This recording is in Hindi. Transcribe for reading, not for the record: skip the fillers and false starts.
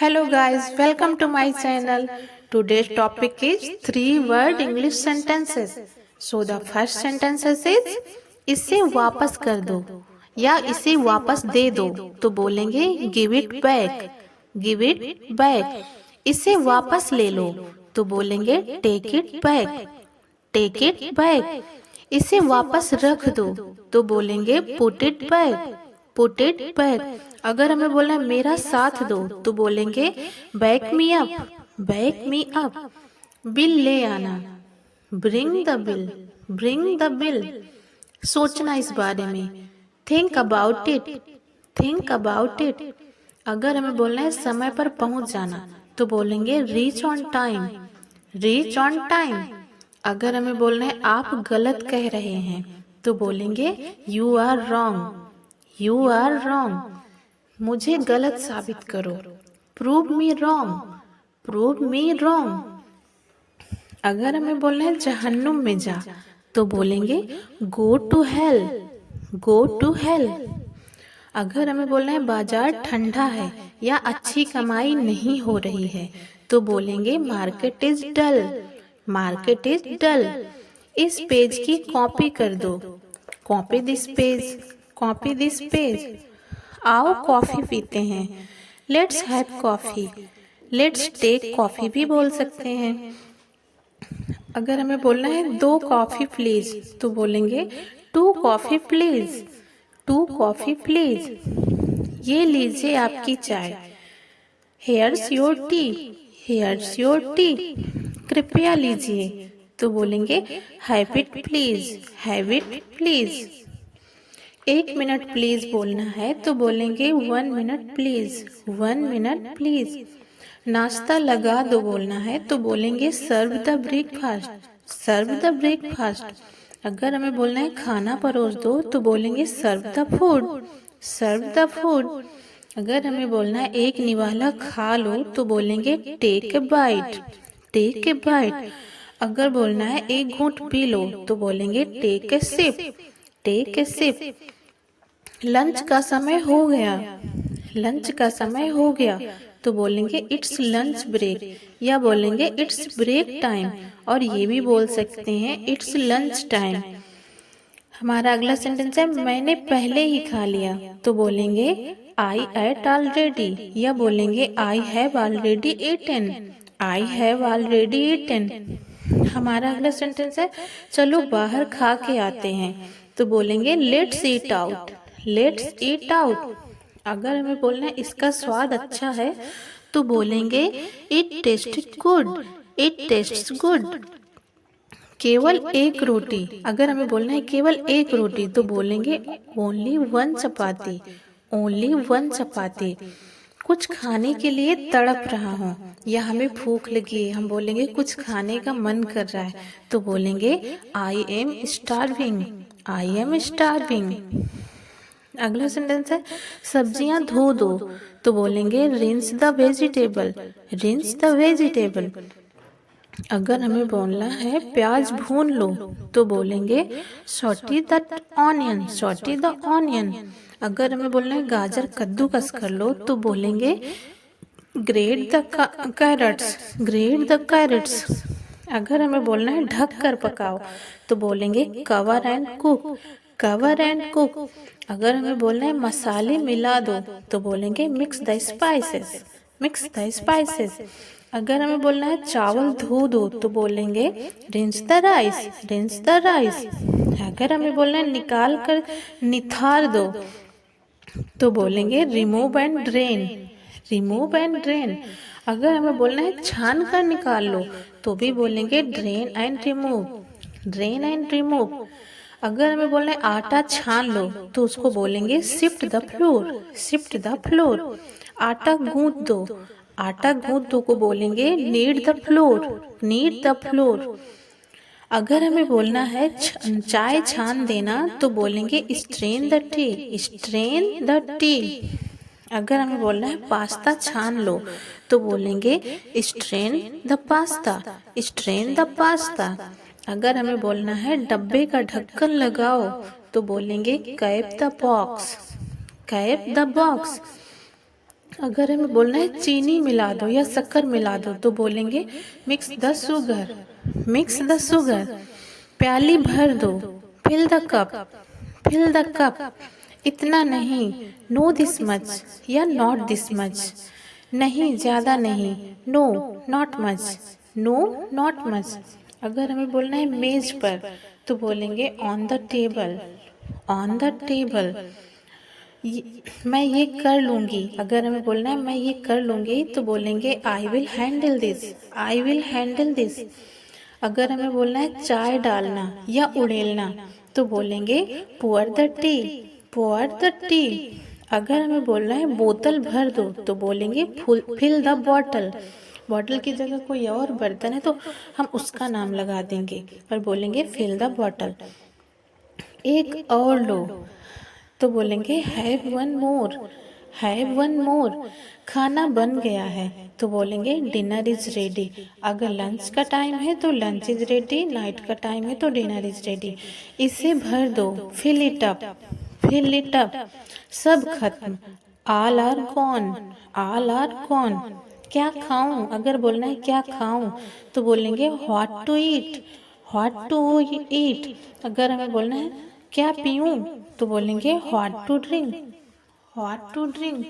Hello guys, welcome to my channel. Today's topic is three-word English sentences. So the first sentence is इसे वापस कर दो या इसे वापस दे दो तो बोलेंगे give it back, give it back. इसे वापस ले लो तो बोलेंगे take it back, take it back. इसे वापस रख दो तो बोलेंगे put it back, put it back. अगर हमें बोलना है मेरा साथ दो तो बोलेंगे back me up, back me up. Bill ले आना, bring the bill, bring the bill. सोचना इस बारे में, think about it, think about it. अगर हमें बोलना है समय पर पहुंच जाना तो बोलेंगे reach on time, reach on time. अगर हमें बोलना है आप गलत कह रहे हैं तो बोलेंगे you are wrong, you are wrong. मुझे गलत साबित करो, prove me wrong, prove me wrong. अगर हमें बोलना है जहन्नुम में जा तो बोलेंगे go to hell, go to hell. अगर हमें बोलना है बाजार ठंडा है या अच्छी कमाई नहीं हो रही है तो बोलेंगे market is dull, market is dull. इस पेज की कॉपी कर दो, copy this page, copy this page. आओ कॉफी पीते हैं, let's have coffee, let's take coffee भी बोल सकते हैं। अगर हमें बोलना है दो कॉफी प्लीज तो बोलेंगे two coffee please, two coffee please. ये लीजिए आपकी चाय, here's your tea, here's your tea. कृपया लीजिए तो बोलेंगे have it please, have it please. एक मिनट प्लीज बोलना है तो बोलेंगे one minute please, one minute please. नाश्ता लगा दो बोलना है तो बोलेंगे serve the breakfast, serve the breakfast. अगर हमें बोलना है खाना परोस दो तो बोलेंगे serve the food, serve the food. अगर हमें बोलना है एक निवाला खा लो तो बोलेंगे take a bite, take a bite. अगर बोलना है एक घूंट पी लो तो बोलेंगे take a sip, take a sip. Lunch का समय हो गया, लंच का समय हो गया तो बोलेंगे इट्स लंच ब्रेक या बोलेंगे इट्स ब्रेक टाइम। और ये भी बोल सकते हैं इट्स लंच टाइम। हमारा अगला सेंटेंस है मैंने पहले ही खा लिया तो बोलेंगे आई एट ऑलरेडी या बोलेंगे I have already eaten, I have already eaten. हमारा अगला सेंटेंस है चलो बाहर खा के आते हैं तो बोलेंगे let's eat out, let's eat out. अगर हमें बोलना है इसका स्वाद अच्छा है तो बोलेंगे it tested good, it tests good. केवल एक रोटी, अगर हमें बोलना है केवल एक रोटी तो बोलेंगे ओनली वन चपाती, ओनली वन चपाती। कुछ खाने के लिए तड़प रहा हूँ या हमें भूख लगी है, हम बोलेंगे कुछ खाने का मन कर रहा है तो बोलेंगे I am starving, I am starving. अगला सेंटेंस है सब्जियां धो दो तो बोलेंगे rinse the vegetable, rinse the vegetable. अगर हमें बोलना है प्याज भून लो तो बोलेंगे सॉटी द ऑनियन, सॉटी द ऑनियन। अगर हमें बोलना है गाजर कद्दूकस कर लो तो बोलेंगे grate the carrots, grate the carrots. अगर हमें बोलना है ढक कर पकाओ तो बोलेंगे cover and cook, cover and cook. अगर हमें बोलना है मसाले मिला दो तो बोलेंगे mix the spices, mix the spices. अगर हमें बोलना है चावल धो दो तो बोलेंगे rinse the rice, rinse the rice. अगर हमें बोलना है निकाल कर निथार दो तो बोलेंगे remove and drain, remove and drain. अगर हमें बोलना है छान कर निकाल लो तो भी बोलेंगे drain and remove, drain and remove. अगर हमें बोलना है आटा छान लो तो उसको बोलेंगे sift the flour, sift the flour. आटा गूंथ दो, आटा गूंथ दो को बोलेंगे knead the flour, knead the flour. अगर हमें बोलना है चाय छान देना तो बोलेंगे strain the tea, strain the tea. अगर हमें बोलना है पास्ता छान लो तो बोलेंगे strain the pasta, strain the pasta. अगर हमें बोलना है डब्बे का ढक्कन लगाओ तो बोलेंगे cap the box, cap the box. अगर हमें बोलना है चीनी मिला दो या शक्कर मिला दो तो बोलेंगे mix the sugar, mix the sugar. प्याली भर दो, fill the cup, fill the cup. इतना नहीं, नो दिस मच या नॉट दिस मच, नहीं ज़्यादा नहीं, no not much, no not much. अगर हमें बोलना है मेज पर तो बोलेंगे on the table, on the table. मैं ये कर लूँगी, अगर हमें बोलना है मैं ये कर लूँगी तो बोलेंगे I will handle this, I will handle this. अगर हमें बोलना है चाय डालना या उड़ेलना तो बोलेंगे pour the T, pour the tea. अगर हमें बोलना है बोतल भर दो तो बोलेंगे फिल द बॉटल। बॉटल की जगह कोई और बर्तन है तो हम उसका नाम लगा देंगे और बोलेंगे फिल द बॉटल। एक और लो तो बोलेंगे have one more, have one more. खाना बन गया है तो बोलेंगे डिनर इज रेडी। अगर लंच का टाइम है तो लंच इज रेडी, नाइट का टाइम है तो डिनर इज रेडी। इसे भर दो, fill it up, fill it up. सब खत्म, all are gone, all are gone. क्या खाऊं, अगर बोलना है क्या खाऊं तो बोलेंगे what to eat, what to eat. अगर हमें बोलना है क्या पीऊं तो बोलेंगे what to drink, what to drink.